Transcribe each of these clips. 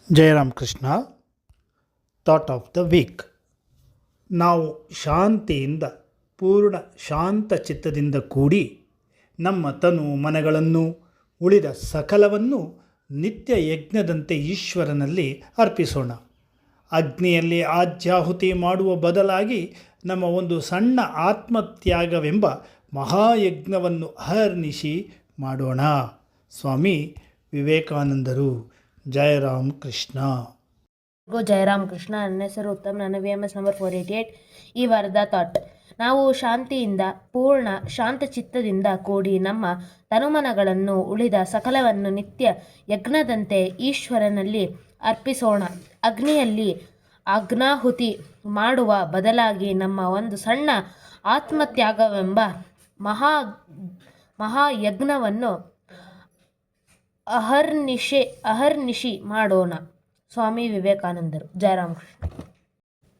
Jayaram Krishna. Thought of the week. ನಾವು ಶಾಂತಿಯಿಂದ, ಪೂರ್ಣ ಶಾಂತ ಚಿತ್ತದಿಂದ ಕೂಡಿ ನಮ್ಮ ತನು ಮನಗಳನ್ನು ಉಳಿದ ಸಕಲವನ್ನು ನಿತ್ಯ ಯಜ್ಞದಂತೆ ಈಶ್ವರನಲ್ಲಿ ಅರ್ಪಿಸೋಣ. ಅಗ್ನಿಯಲ್ಲಿ ಆಜ್ಯಾಹುತಿ ಮಾಡುವ ಬದಲಾಗಿ ನಮ್ಮ ಒಂದು ಸಣ್ಣ ಆತ್ಮತ್ಯಾಗವೆಂಬ ಮಹಾಯಜ್ಞವನ್ನು ಅಹರ್ನಿಶಿ ಮಾಡೋಣ. ಸ್ವಾಮಿ ವಿವೇಕಾನಂದರು. ಜಯರಾಮ್ ಕೃಷ್ಣ. ಜಯರಾಮ್ ಕೃಷ್ಣ. ನನ್ನ ಹೆಸರು ಉತ್ತಮ್. ನನ್ನ VMS ನಂಬರ್ 488. ಈ ವಾರದ ಥಾಟ್: ನಾವು ಶಾಂತಿಯಿಂದ, ಪೂರ್ಣ ಶಾಂತ ಚಿತ್ತದಿಂದ ಕೂಡಿ ನಮ್ಮ ತನುಮನಗಳನ್ನು ಉಳಿದ ಸಕಲವನ್ನು ನಿತ್ಯ ಯಜ್ಞದಂತೆ ಈಶ್ವರನಲ್ಲಿ ಅರ್ಪಿಸೋಣ. ಅಗ್ನಿಯಲ್ಲಿ ಅಗ್ನಾಹುತಿ ಮಾಡುವ ಬದಲಾಗಿ ನಮ್ಮ ಒಂದು ಸಣ್ಣ ಆತ್ಮತ್ಯಾಗವೆಂಬ ಮಹಾಯಜ್ಞವನ್ನು ಅಹರ್ನಿಶಿ ಮಾಡೋಣ. ಸ್ವಾಮಿ ವಿವೇಕಾನಂದರು. ಜಯರಾಮ್ ಕೃಷ್ಣ.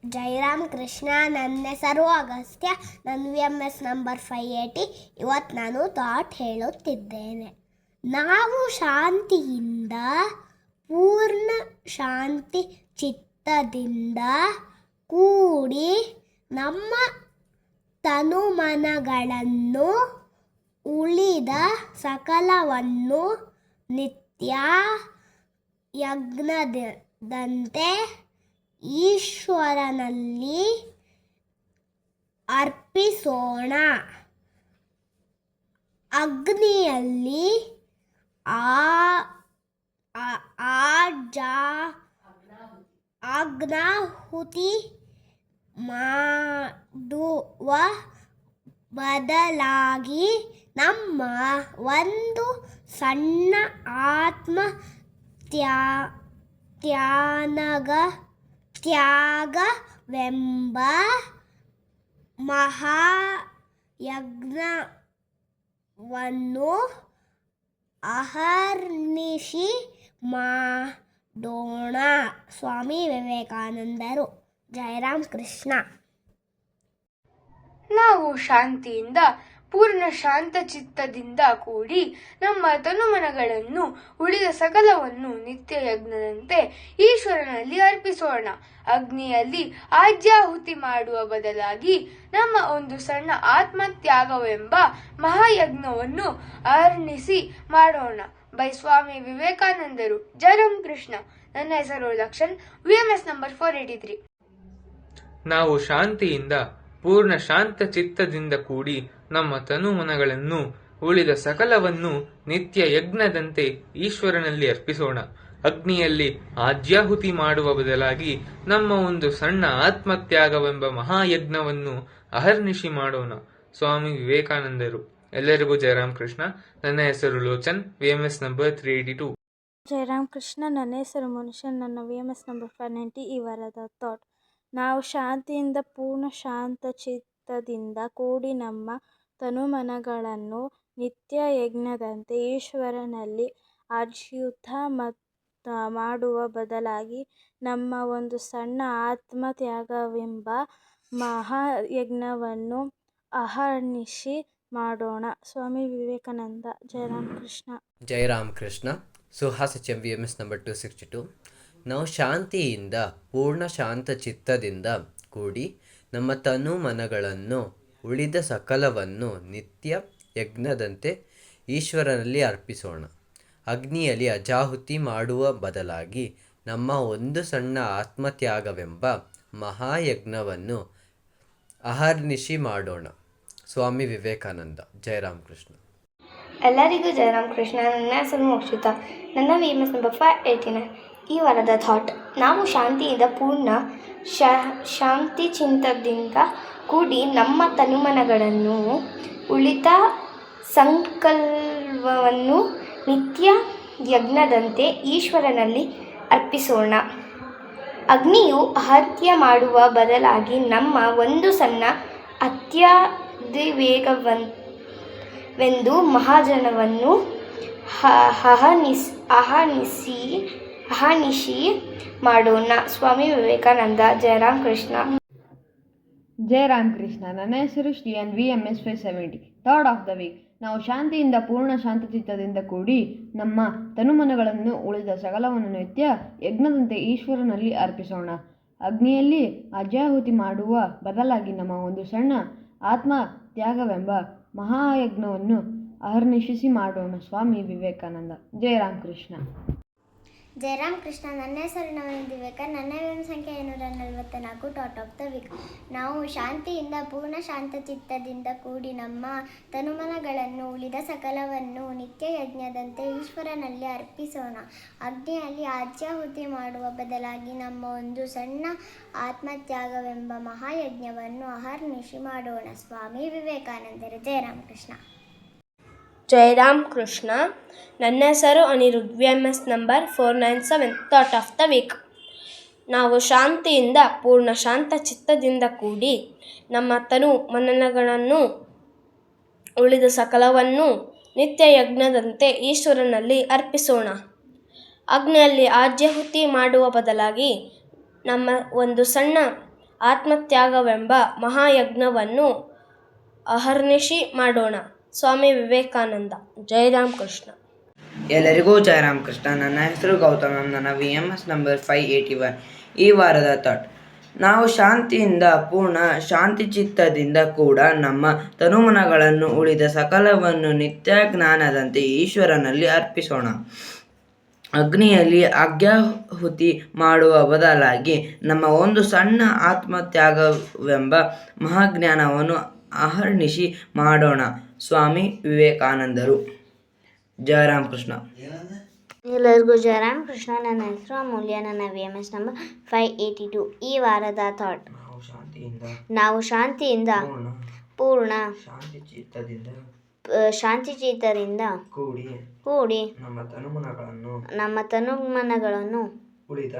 ಜಯರಾಮ್ ಕೃಷ್ಣ. ನನ್ನ ಹೆಸರು ಅಗಸ್ತ್ಯ. ನನ್ನ VMS ನಂಬರ್ 580. ಇವತ್ತು ನಾನು ಥಾಟ್ ಹೇಳುತ್ತಿದ್ದೇನೆ. ನಾವು ಶಾಂತಿಯಿಂದ, ಪೂರ್ಣ ಶಾಂತಿ ಚಿತ್ತದಿಂದ ಕೂಡಿ ನಮ್ಮ ತನುಮನಗಳನ್ನು ಉಳಿದ ಸಕಲವನ್ನು ನಿತ್ಯ ಯಜ್ಞದಂತೆ ಈಶ್ವರನಲ್ಲಿ ಅರ್ಪಿಸೋಣ. ಅಗ್ನಿಯಲ್ಲಿ ಅಗ್ನಾಹುತಿ ಮಾಡುವ ಬದಲಾಗಿ ನಮ್ಮ ಒಂದು ಸಣ್ಣ ತ್ಯಾಗವೆಂಬ ಮಹಾಯಜ್ಞವನ್ನು ಅಹರ್ನಿಶಿ ಮಾಡೋಣ. ಸ್ವಾಮಿ ವಿವೇಕಾನಂದರು. ಜಯರಾಮ್ ಕೃಷ್ಣ. ನಾವು ಶಾಂತಿಯಿಂದ, ಪೂರ್ಣ ಶಾಂತ ಚಿತ್ತದಿಂದ ಕೂಡಿ ನಮ್ಮ ತನುಮನಗಳನ್ನು ಉಳಿದ ಸಕಲವನ್ನು ನಿತ್ಯ ಯಜ್ಞದಂತೆ ಈಶ್ವರನಲ್ಲಿ ಅರ್ಪಿಸೋಣ. ಅಗ್ನಿಯಲ್ಲಿ ಆಜ್ಯಾಹುತಿ ಮಾಡುವ ಬದಲಾಗಿ ನಮ್ಮ ಒಂದು ಸಣ್ಣ ಆತ್ಮತ್ಯಾಗವೆಂಬ ಮಹಾಯಜ್ಞವನ್ನು ಅಹರ್ನಿಶಿ ಮಾಡೋಣ. ಬೈ ಸ್ವಾಮಿ ವಿವೇಕಾನಂದರು. ಜಯರಾಮ್ ಕೃಷ್ಣ. ನನ್ನ ಹೆಸರು ಲಕ್ಷಣ್. VMS number 483. ನಾವು ಶಾಂತಿಯಿಂದ, ಪೂರ್ಣ ಶಾಂತ ಚಿತ್ತದಿಂದ ಕೂಡಿ ನಮ್ಮ ತನುಮನಗಳನ್ನು ಉಳಿದ ಸಕಲವನ್ನು ನಿತ್ಯ ಯಜ್ಞದಂತೆ ಈಶ್ವರನಲ್ಲಿ ಅರ್ಪಿಸೋಣ. ಅಗ್ನಿಯಲ್ಲಿ ಆಜ್ಯಾಹುತಿ ಮಾಡುವ ಬದಲಾಗಿ ನಮ್ಮ ಒಂದು ಸಣ್ಣ ಆತ್ಮತ್ಯಾಗವೆಂಬ ಮಹಾಯಜ್ಞವನ್ನು ಅಹರ್ನಿಶಿ ಮಾಡೋಣ. ಸ್ವಾಮಿ ವಿವೇಕಾನಂದರು. ಎಲ್ಲರಿಗೂ ಜಯರಾಮ್ ಕೃಷ್ಣ. ನನ್ನ ಹೆಸರು ಲೋಚನ್. VMS number 382. ಜಯರಾಮ್ ಕೃಷ್ಣ. ನನ್ನ ಹೆಸರು ಮನುಷ್ಯನ್. ನನ್ನ VMS ನಂಬರ್ 590. ಈ ವಾರದ ಥಾಟ್: ನಾವು ಶಾಂತಿಯಿಂದ, ಪೂರ್ಣ ಶಾಂತ ಚಿತ್ತದಿಂದ ಕೂಡಿ ನಮ್ಮ ತನುಮನಗಳನ್ನು ನಿತ್ಯ ಯಜ್ಞದಂತೆ ಈಶ್ವರನಲ್ಲಿ ಆಜ್ಯುತ ಮಾಡುವ ಬದಲಾಗಿ ನಮ್ಮ ಒಂದು ಸಣ್ಣ ಆತ್ಮತ್ಯಾಗವೆಂಬ ಮಹಾಯಜ್ಞವನ್ನು ಅಹರ್ನಿಶಿ ಮಾಡೋಣ. Swami Vivekananda. Jayaram Krishna. Jayaram Krishna. Suhas HM VMS number 262. ನಾವು ಶಾಂತಿಯಿಂದ, ಪೂರ್ಣ ಶಾಂತ ಚಿತ್ತದಿಂದ ಕೂಡಿ ನಮ್ಮ ತನುಮನಗಳನ್ನು ಉಳಿದ ಸಕಲವನ್ನು ನಿತ್ಯ ಯಜ್ಞದಂತೆ ಈಶ್ವರನಲ್ಲಿ ಅರ್ಪಿಸೋಣ. ಅಗ್ನಿಯಲ್ಲಿ ಅಜಾಹುತಿ ಮಾಡುವ ಬದಲಾಗಿ ನಮ್ಮ ಒಂದು ಸಣ್ಣ ಆತ್ಮತ್ಯಾಗವೆಂಬ ಮಹಾಯಜ್ಞವನ್ನು ಅಹರ್ನಿಶಿ ಮಾಡೋಣ. ಸ್ವಾಮಿ ವಿವೇಕಾನಂದ. ಜಯರಾಮ್ ಕೃಷ್ಣ. ಎಲ್ಲರಿಗೂ ಜಯರಾಮ್ ಕೃಷ್ಣ. ನನ್ನ ಹೆಸರು ಮೋಕ್ಷಿತಾ. ನನ್ನ VMS ನಂಬರ್ 589. ಈ ವಾರದ ಥಾಟ್: ನಾವು ಶಾಂತಿಯಿಂದ, ಪೂರ್ಣ ಶಾಂತಿ ಚಿತ್ತದಿಂದ ಕೂಡಿ ನಮ್ಮ ತನುಮನಗಳನ್ನು ಉಳಿದ ಸಂಕಲ್ಪವನ್ನು ನಿತ್ಯ ಯಜ್ಞದಂತೆ ಈಶ್ವರನಲ್ಲಿ ಅರ್ಪಿಸೋಣ. ಅಗ್ನಿಯು ಆಹುತಿ ಮಾಡುವ ಬದಲಾಗಿ ನಮ್ಮ ಒಂದು ಸಣ್ಣ ಅತ್ಯಾದಿವೇಗವೆಂದು ಮಹಾಜನವನ್ನು ಅಹರ್ನಿಶಿ ಮಾಡೋಣ. ಸ್ವಾಮಿ ವಿವೇಕಾನಂದ. ಜಯರಾಮ್ ಕೃಷ್ಣ. ಜಯರಾಮ್ ಕೃಷ್ಣ. ನನ್ನ ಹೆಸರು Shreyan. VMS 570. Thought of the week: ನಾವು ಶಾಂತಿಯಿಂದ ಪೂರ್ಣ ಶಾಂತಚಿತ್ತದಿಂದ ಕೂಡಿ ನಮ್ಮ ತನುಮನಗಳನ್ನು ಉಳಿದ ಸಕಲವನ್ನು ನಿತ್ಯ ಯಜ್ಞದಂತೆ ಈಶ್ವರನಲ್ಲಿ ಅರ್ಪಿಸೋಣ. ಅಗ್ನಿಯಲ್ಲಿ ಅಜ್ಯಾಹುತಿ ಮಾಡುವ ಬದಲಾಗಿ ನಮ್ಮ ಒಂದು ಸಣ್ಣ ಆತ್ಮ ತ್ಯಾಗವೆಂಬ ಮಹಾಯಜ್ಞವನ್ನು ಅಹರ್ನಿಶಿಸಿ ಮಾಡೋಣ. ಸ್ವಾಮಿ ವಿವೇಕಾನಂದ. ಜಯ ರಾಮಕೃಷ್ಣ. ಜಯ ರಾಮಕೃಷ್ಣ. ನನ್ನ ಹೆಸರು ನವನೀತ್ ದಿವೇಕರ್. ನನ್ನ ವಿಮ ಸಂಖ್ಯೆ 544. Thought of the week. ನಾವು ಶಾಂತಿಯಿಂದ ಪೂರ್ಣ ಶಾಂತಚಿತ್ತದಿಂದ ಕೂಡಿ ನಮ್ಮ ತನುಮನಗಳನ್ನು ಉಳಿದ ಸಕಲವನ್ನು ನಿತ್ಯ ಯಜ್ಞದಂತೆ ಈಶ್ವರನಲ್ಲಿ ಅರ್ಪಿಸೋಣ. ಅಗ್ನಿಯಲ್ಲಿ ಆಜ್ಯಾಹುತಿ ಮಾಡುವ ಬದಲಾಗಿ ನಮ್ಮ ಒಂದು ಸಣ್ಣ ಆತ್ಮತ್ಯಾಗವೆಂಬ ಮಹಾಯಜ್ಞವನ್ನು ಅಹರ್ನಿಶಿ ಮಾಡೋಣ. ಸ್ವಾಮಿ ವಿವೇಕಾನಂದರು. ಜಯ ರಾಮಕೃಷ್ಣ. ಜೈ ರಾಮ್ ಕೃಷ್ಣ. ನನ್ನ ಹೆಸರು Anirudh. VMS number 497. Thought of the week. ನಾವು ಶಾಂತಿಯಿಂದ ಪೂರ್ಣ ಶಾಂತ ಚಿತ್ತದಿಂದ ಕೂಡಿ ನಮ್ಮ ತನು ಮನಗಳನ್ನು ಉಳಿದ ಸಕಲವನ್ನು ನಿತ್ಯ ಯಜ್ಞದಂತೆ ಈಶ್ವರನಲ್ಲಿ ಅರ್ಪಿಸೋಣ. ಅಗ್ನಿಯಲ್ಲಿ ಆಜ್ಯಾಹುತಿ ಮಾಡುವ ಬದಲಾಗಿ ನಮ್ಮ ಒಂದು ಸಣ್ಣ ಆತ್ಮತ್ಯಾಗವೆಂಬ ಮಹಾಯಜ್ಞವನ್ನು ಅಹರ್ನಿಶಿ ಮಾಡೋಣ. ಸ್ವಾಮಿ ವಿವೇಕಾನಂದ. ಜೈ ರಾಮಕೃಷ್ಣ. ಎಲ್ಲರಿಗೂ ಜಯ ರಾಮಕೃಷ್ಣ. ನನ್ನ ಹೆಸರು ಗೌತಮ್. ನನ್ನ VMS ನಂಬರ್ 581. ಈ ವಾರದ ಥಾಟ್: ನಾವು ಶಾಂತಿಯಿಂದ ಪೂರ್ಣ ಶಾಂತಿಚಿತ್ತದಿಂದ ಕೂಡ ನಮ್ಮ ತನುಮನಗಳನ್ನು ಉಳಿದ ಸಕಲವನ್ನು ನಿತ್ಯ ಜ್ಞಾನದಂತೆ ಈಶ್ವರನಲ್ಲಿ ಅರ್ಪಿಸೋಣ. ಅಗ್ನಿಯಲ್ಲಿ ಆಜ್ಯಾಹುತಿ ಮಾಡುವ ಬದಲಾಗಿ ನಮ್ಮ ಒಂದು ಸಣ್ಣ ಆತ್ಮತ್ಯಾಗವೆಂಬ ಮಹಾಜ್ಞಾನವನ್ನು ಅಹರ್ನಿಶಿ ಮಾಡೋಣ. ಸ್ವಾಮಿ ವಿವೇಕಾನಂದರು. ಜಯ ರಾಮಕೃಷ್ಣ. ಎಲ್ಲರಿಗೂ ಜಯ ರಾಮಕೃಷ್ಣ. ನನ್ನ ಹೆಸರು ಅಮೂಲ್ಯ. ನನ್ನ VMS ನಂಬರ್ 582. ಈ ವಾರದ ಥಾಟ್: ನಾವು ಶಾಂತಿಯಿಂದ ಪೂರ್ಣ ಶಾಂತಿಚಿತ್ತದಿಂದ ಕೂಡಿ ನಮ್ಮ ತನುಮನಗಳನ್ನು ಉಳಿದ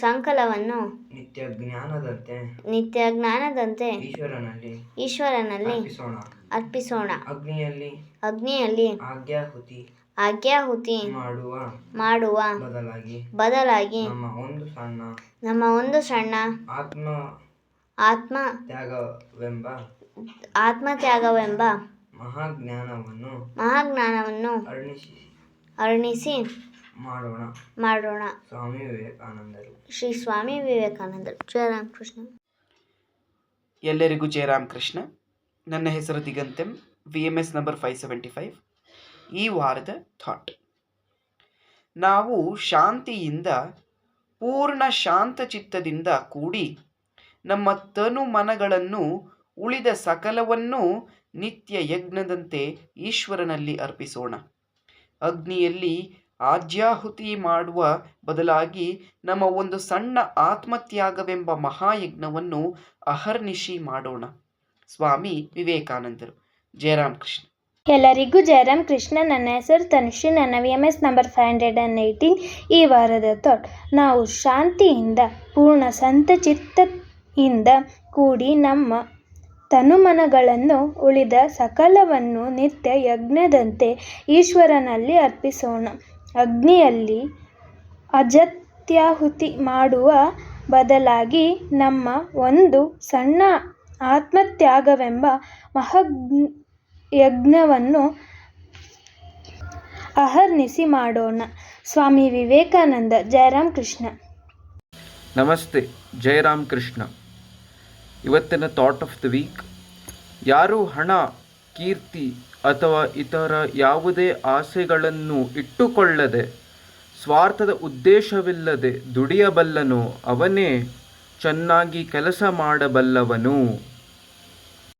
ಸಂಕಲವನ್ನು ನಿತ್ಯ ಜ್ಞಾನದಂತೆ ಈಶ್ವರನಲ್ಲಿ ಅರ್ಪಿಸೋಣ. ಅಗ್ನಿಯಲ್ಲಿ ಆಜ್ಯಾಹುತಿ ಮಾಡುವ ಬದಲಾಗಿ ನಮ್ಮ ಒಂದು ಸಣ್ಣ ಆತ್ಮತ್ಯಾಗವೆಂಬ ಮಹಾಜ್ಞಾನವನ್ನು ಅರ್ಣಿಸಿ ಮಾಡೋಣ. ಸ್ವಾಮಿ ವಿವೇಕಾನಂದರು. ಶ್ರೀ ಸ್ವಾಮಿ ವಿವೇಕಾನಂದರು. ಜಯ ರಾಮಕೃಷ್ಣ. ಎಲ್ಲರಿಗೂ ಜಯ ರಾಮಕೃಷ್ಣ. ನನ್ನ ಹೆಸರು ದಿಗಂತಂ. VMS number 575. ಈ ವಾರದ ಥಾಟ್: ನಾವು ಶಾಂತಿಯಿಂದ ಪೂರ್ಣ ಶಾಂತಚಿತ್ತದಿಂದ ಕೂಡಿ ನಮ್ಮ ತನು ಮನಗಳನ್ನು ಉಳಿದ ಸಕಲವನ್ನು ನಿತ್ಯ ಯಜ್ಞದಂತೆ ಈಶ್ವರನಲ್ಲಿ ಅರ್ಪಿಸೋಣ. ಅಗ್ನಿಯಲ್ಲಿ ಆಜ್ಯಾಹುತಿ ಮಾಡುವ ಬದಲಾಗಿ ನಮ್ಮ ಒಂದು ಸಣ್ಣ ಆತ್ಮತ್ಯಾಗವೆಂಬ ಮಹಾಯಜ್ಞವನ್ನು ಅಹರ್ನಿಶಿ ಮಾಡೋಣ. ಸ್ವಾಮಿ ವಿವೇಕಾನಂದರು. ಜಯ ರಾಮಕೃಷ್ಣ. ಎಲ್ಲರಿಗೂ ಜಯರಾಮ್ ಕೃಷ್ಣ. ನನ್ನ ಹೆಸರು ತನುಶ್ರೀ. ನನ್ನ VMS ನಂಬರ್ 518. ಈ ವಾರದ ಥಾಟ್: ನಾವು ಶಾಂತಿಯಿಂದ ಪೂರ್ಣ ಸಂತಚಿತ್ತದಿಂದ ಕೂಡಿ ನಮ್ಮ ತನುಮನಗಳನ್ನು ಉಳಿದ ಸಕಲವನ್ನು ನಿತ್ಯ ಯಜ್ಞದಂತೆ ಈಶ್ವರನಲ್ಲಿ ಅರ್ಪಿಸೋಣ. ಅಗ್ನಿಯಲ್ಲಿ ಅಜತ್ಯಾಹುತಿ ಮಾಡುವ ಬದಲಾಗಿ ನಮ್ಮ ಒಂದು ಸಣ್ಣ ಆತ್ಮತ್ಯಾಗವೆಂಬ ಯಜ್ಞವನ್ನು ಅಹರ್ನಿಶಿ ಮಾಡೋಣ. ಸ್ವಾಮಿ ವಿವೇಕಾನಂದ. ಜಯರಾಮ್ ಕೃಷ್ಣ. ನಮಸ್ತೆ. ಜಯರಾಮ್ ಕೃಷ್ಣ. ಇವತ್ತಿನ ಥಾಟ್ ಆಫ್ ದ ವೀಕ್: ಯಾರು ಹಣ, ಕೀರ್ತಿ ಅಥವಾ ಇತರ ಯಾವುದೇ ಆಸೆಗಳನ್ನು ಇಟ್ಟುಕೊಳ್ಳದೆ ಸ್ವಾರ್ಥದ ಉದ್ದೇಶವಿಲ್ಲದೆ ದುಡಿಯಬಲ್ಲನೋ ಅವನೇ ಚೆನ್ನಾಗಿ ಕೆಲಸ ಮಾಡಬಲ್ಲವನು.